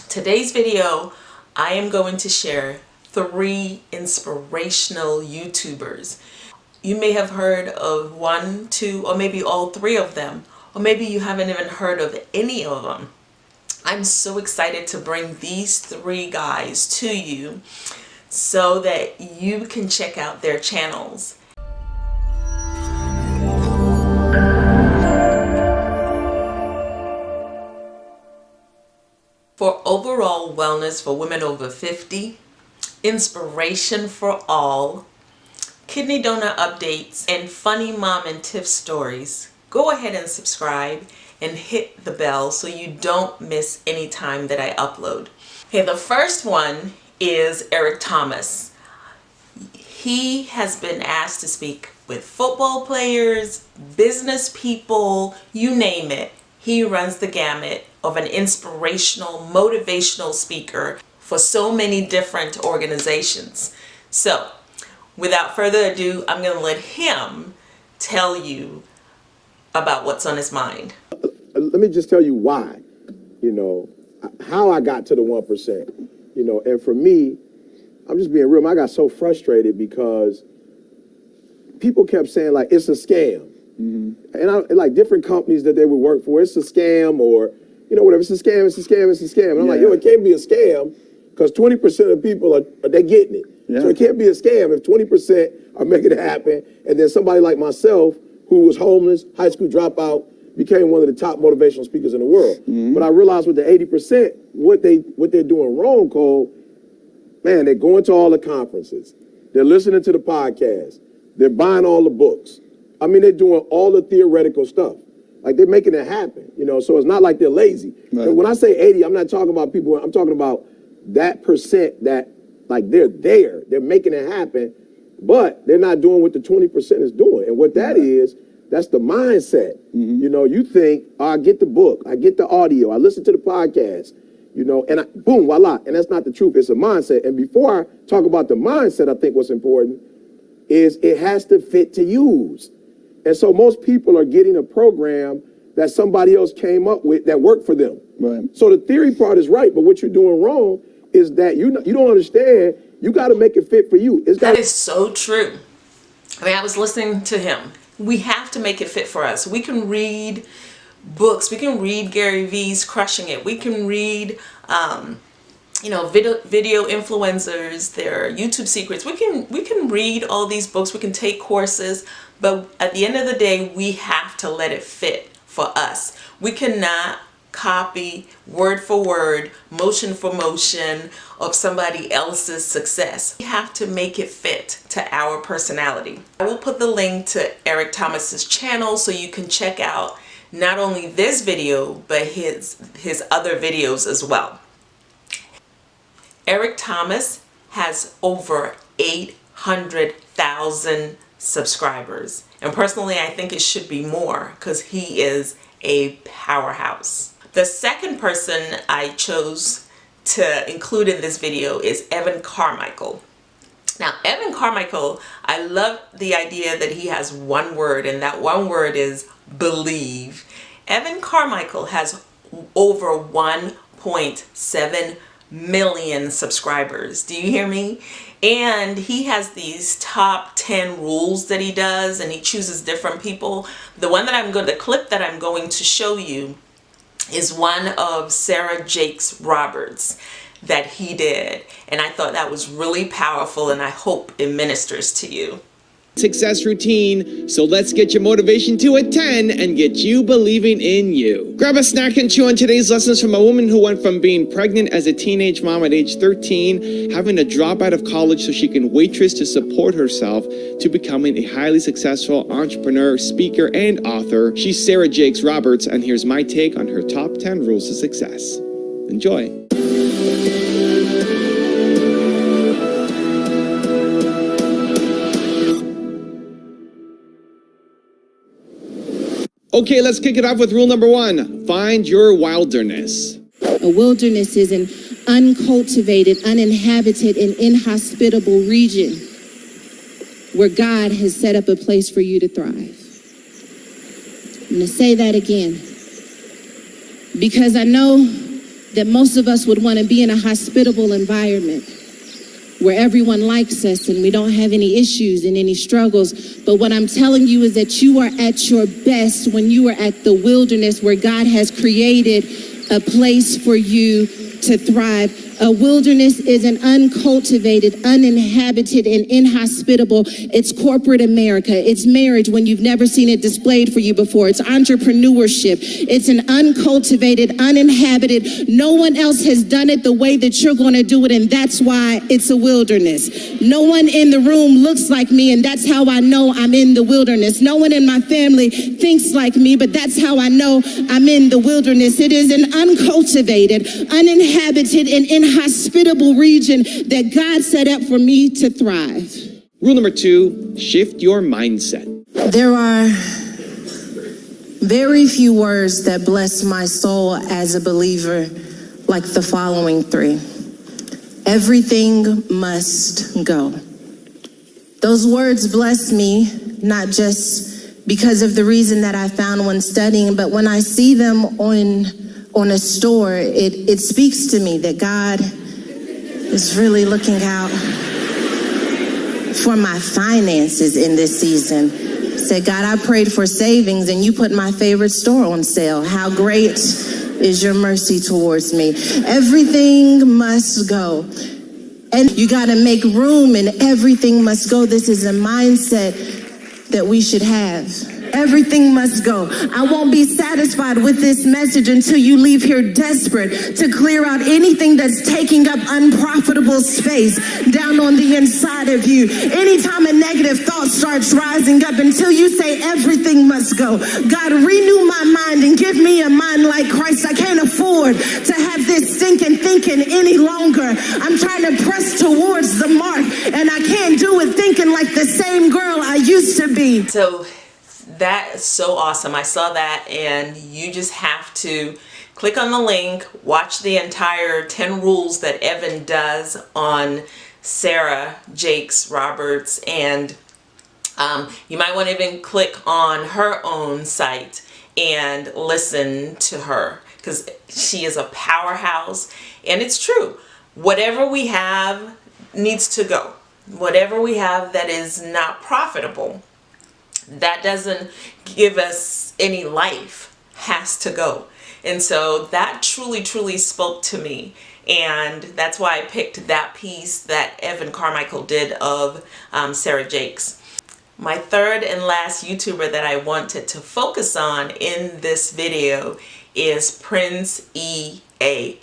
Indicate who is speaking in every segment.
Speaker 1: Today's video, I am going to share 3 inspirational YouTubers. You may have heard of 1, 2, or maybe all 3 of them, or maybe you haven't even heard of any of them. I'm so excited to bring these 3 guys to you so that you can check out their channels. For overall wellness for women over 50, inspiration for all, kidney donor updates, and funny mom and Tiff stories, go ahead and subscribe and hit the bell so you don't miss any time that I upload. Okay, the first one is Eric Thomas. He has been asked to speak with football players, business people, you name it. He runs the gamut of an inspirational, motivational speaker for so many different organizations. So, without further ado, I'm going to let him tell you about what's on his mind.
Speaker 2: Let me just tell you why, how I got to the 1%, and for me, I'm just being real. I got so frustrated because people kept saying like, it's a scam. And I like different companies that they would work for, it's a scam, or whatever, it's a scam, it's a scam, it's a scam. And I'm like, it can't be a scam because 20% of people they're getting it. So it can't be a scam if 20% are making it happen. And then somebody like myself, who was homeless, high school dropout, became one of the top motivational speakers in the world. But I realized with the 80%, what they're doing wrong, Cole, man, they're going to all the conferences, they're listening to the podcast, they're buying all the books. I mean, they're doing all the theoretical stuff. Like, they're making it happen, so it's not like they're lazy. Right. When I say 80, I'm not talking about people, I'm talking about that percent that, like, they're there, they're making it happen, but they're not doing what the 20% is doing. And what that is, that's the mindset. You think, I get the book, I get the audio, I listen to the podcast, and boom, voila. And that's not the truth, it's a mindset. And before I talk about the mindset, I think what's important is it has to fit to use. And so most people are getting a program that somebody else came up with that worked for them. Right. So the theory part is right, but what you're doing wrong is that you don't understand. You got to make it fit for you.
Speaker 1: That is so true. I mean, I was listening to him. We have to make it fit for us. We can read books. We can read Gary Vee's Crushing It. We can read, video influencers, their YouTube secrets. We can read all these books. We can take courses. But at the end of the day, we have to let it fit for us. We cannot copy word for word, motion for motion of somebody else's success. We have to make it fit to our personality. I will put the link to Eric Thomas's channel so you can check out not only this video, but his other videos as well. Eric Thomas has over 800,000 subscribers. And personally, I think it should be more because he is a powerhouse. The second person I chose to include in this video is Evan Carmichael. Now, Evan Carmichael, I love the idea that he has one word, and that one word is believe. Evan Carmichael has over 1.7 million subscribers. Do you hear me? And he has these top 10 rules that he does, and he chooses different people. The clip that I'm going to show you is one of Sarah Jakes Roberts that he did, and I thought that was really powerful, and I hope it ministers to you.
Speaker 3: Success routine, so let's get your motivation to a 10 and get you believing in you. Grab a snack and chew on today's lessons from a woman who went from being pregnant as a teenage mom at age 13, having to drop out of college so she can waitress to support herself, to becoming a highly successful entrepreneur, speaker, and author. She's Sarah Jakes Roberts, and here's my take on her top 10 rules to success. Enjoy. Okay, let's kick it off with rule number 1. Find your wilderness.
Speaker 4: A wilderness is an uncultivated, uninhabited, and inhospitable region where God has set up a place for you to thrive. I'm going to say that again, because I know that most of us would want to be in a hospitable environment where everyone likes us and we don't have any issues and any struggles. But what I'm telling you is that you are at your best when you are at the wilderness where God has created a place for you to thrive. A wilderness is an uncultivated, uninhabited, and inhospitable. It's corporate America. It's marriage when you've never seen it displayed for you before. It's entrepreneurship. It's an uncultivated, uninhabited. No one else has done it the way that you're going to do it, and that's why it's a wilderness. No one in the room looks like me, and that's how I know I'm in the wilderness. No one in my family thinks like me, but that's how I know I'm in the wilderness. It is an uncultivated, uninhabited, and inhospitable region that God set up for me to thrive.
Speaker 3: Rule number 2, shift your mindset.
Speaker 5: There are very few words that bless my soul as a believer like the following 3. Everything must go. Those words bless me, not just because of the reason that I found when studying, but when I see them on a store, it speaks to me that God is really looking out for my finances in this season. Said, God, I prayed for savings and you put my favorite store on sale. How great is your mercy towards me. Everything must go. And you got to make room and everything must go. This is a mindset that we should have. Everything must go. I won't be satisfied with this message until you leave here desperate to clear out anything that's taking up unprofitable space down on the inside of you. Anytime a negative thought starts rising up, until you say everything must go. God, renew my mind and give me a mind like Christ. I can't afford to have this stinking thinking any longer. I'm trying to press towards the mark and I can't do it thinking like the same girl I used to be.
Speaker 1: So that is so awesome. I saw that, and you just have to click on the link, watch the entire 10 rules that Evan does on Sarah Jakes Roberts, and you might want to even click on her own site and listen to her, because she is a powerhouse. And it's true, whatever we have needs to go. Whatever we have that is not profitable, that doesn't give us any life, has to go. And so that truly spoke to me, and that's why I picked that piece that Evan Carmichael did of Sarah Jakes. My third and last YouTuber that I wanted to focus on in this video is Prince EA.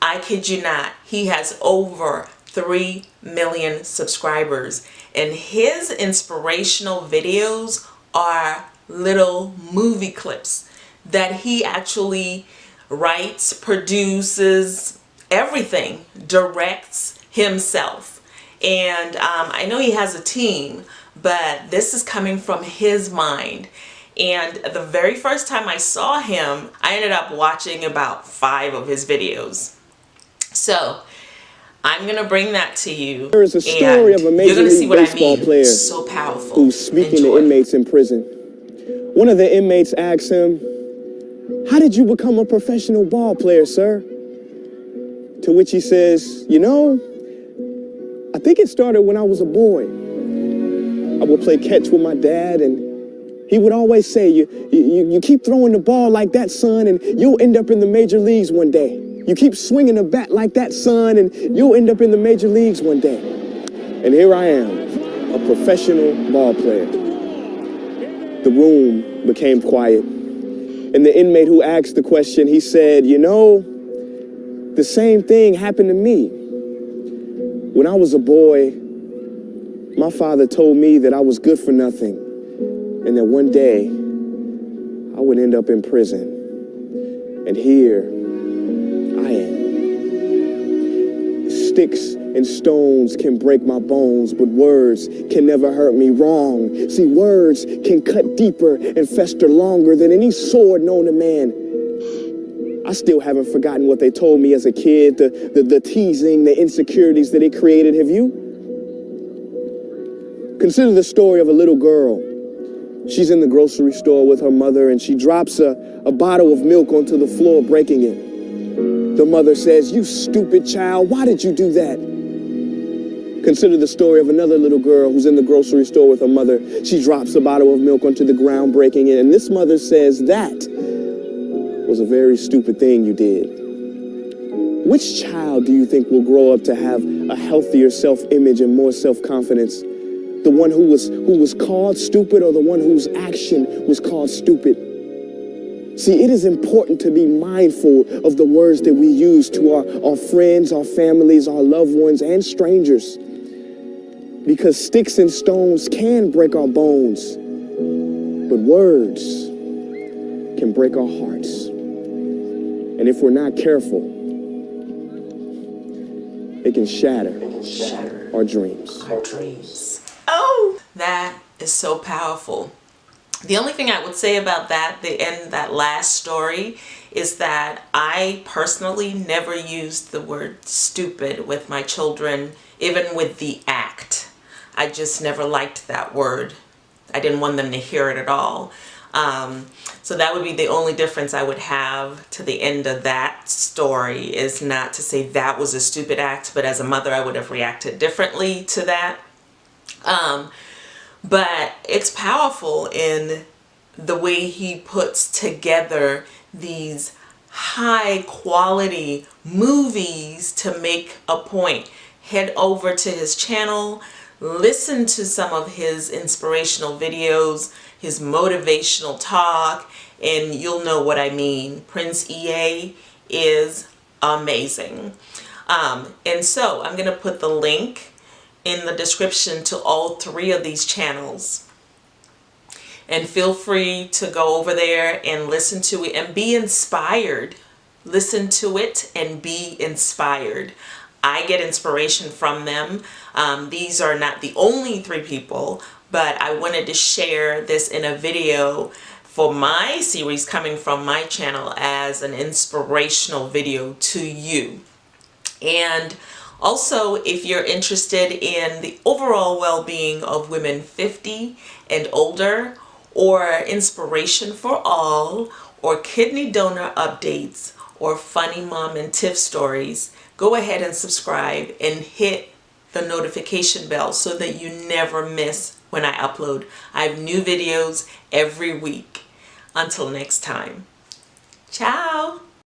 Speaker 1: I kid you not, he has over 3 million subscribers, and his inspirational videos are little movie clips that he actually writes, produces, everything, directs himself. And I know he has a team, but this is coming from his mind. And the very first time I saw him, I ended up watching about 5 of his videos. So I'm gonna bring that to you.
Speaker 2: There is a story of a Major League Baseball player
Speaker 1: so powerful.
Speaker 2: who's speaking to inmates in prison. One of the inmates asks him, "How did you become a professional ball player, sir?" To which he says, "You know, I think it started when I was a boy. I would play catch with my dad, and he would always say, you keep throwing the ball like that, son, and you'll end up in the major leagues one day. You keep swinging the bat like that, son, and you'll end up in the major leagues one day." And here I am, a professional ball player. The room became quiet, and the inmate who asked the question, he said, "You know, the same thing happened to me. When I was a boy, my father told me that I was good for nothing, and that one day I would end up in prison. And here I am. Sticks and stones can break my bones, but words can never hurt me wrong. See, words can cut deeper and fester longer than any sword known to man. I still haven't forgotten what they told me as a kid, the teasing, the insecurities that it created. Have you? Consider the story of a little girl. She's in the grocery store with her mother, and she drops a bottle of milk onto the floor, breaking it. The mother says, "You stupid child, why did you do that?" Consider the story of another little girl who's in the grocery store with her mother. She drops a bottle of milk onto the ground, breaking it, and this mother says, "That was a very stupid thing you did." Which child do you think will grow up to have a healthier self-image and more self-confidence? The one who was called stupid, or the one whose action was called stupid? See, it is important to be mindful of the words that we use to our friends, our families, our loved ones, and strangers. Because sticks and stones can break our bones, but words can break our hearts. And if we're not careful, it can shatter our dreams.
Speaker 1: Oh, that is so powerful. The only thing I would say about that last story is that I personally never used the word stupid with my children, even with the act. I just never liked that word. I didn't want them to hear it at all. So that would be the only difference I would have to the end of that story, is not to say that was a stupid act, but as a mother I would have reacted differently to that. But it's powerful in the way he puts together these high quality movies to make a point. Head over to his channel, listen to some of his inspirational videos, his motivational talk, and you'll know what I mean. Prince EA is amazing. And so I'm going to put the link in the description to all 3 of these channels, and feel free to go over there and listen to it and be inspired. Listen to it and be inspired. I get inspiration from them. These are not the only 3 people, but I wanted to share this in a video for my series coming from my channel as an inspirational video to you. And also, if you're interested in the overall well-being of women 50 and older, or inspiration for all, or kidney donor updates, or funny mom and Tiff stories, go ahead and subscribe and hit the notification bell so that you never miss when I upload. I have new videos every week. Until next time. Ciao!